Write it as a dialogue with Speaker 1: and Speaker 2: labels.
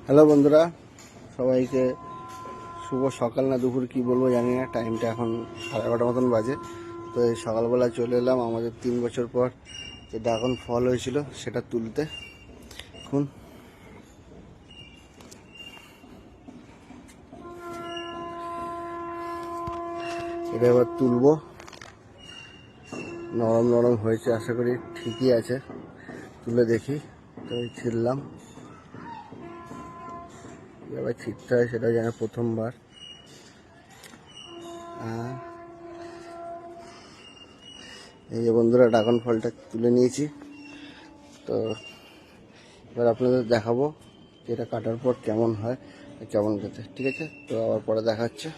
Speaker 1: Hello বন্ধুরা, সবাইকে শুভ সকাল না দুপুর কি বলবো জানি না। টাইমটা এখন 11:30 মতন বাজে। তো এই সকালবেলা চলে এলাম আমাদের 3 বছর পর যে ড্রাগন ফল হয়েছিল সেটা তুলতে। এখন এটা এবার তুলবো। নরম নরম হয়েছে, আশা করি ঠিকই আছে। তুলে দেখি। তো ছিললাম, এবার ছিটতে হয় সেটা জানি প্রথমবার। এই যে বন্ধুরা, ড্রাগন ফলটা তুলে নিয়েছি। তো এবার আপনাদের দেখাবো যে এটা কাটার পর কেমন হয়, কেমন খেতে। ঠিক আছে, তো আবার পরে দেখা হচ্ছে।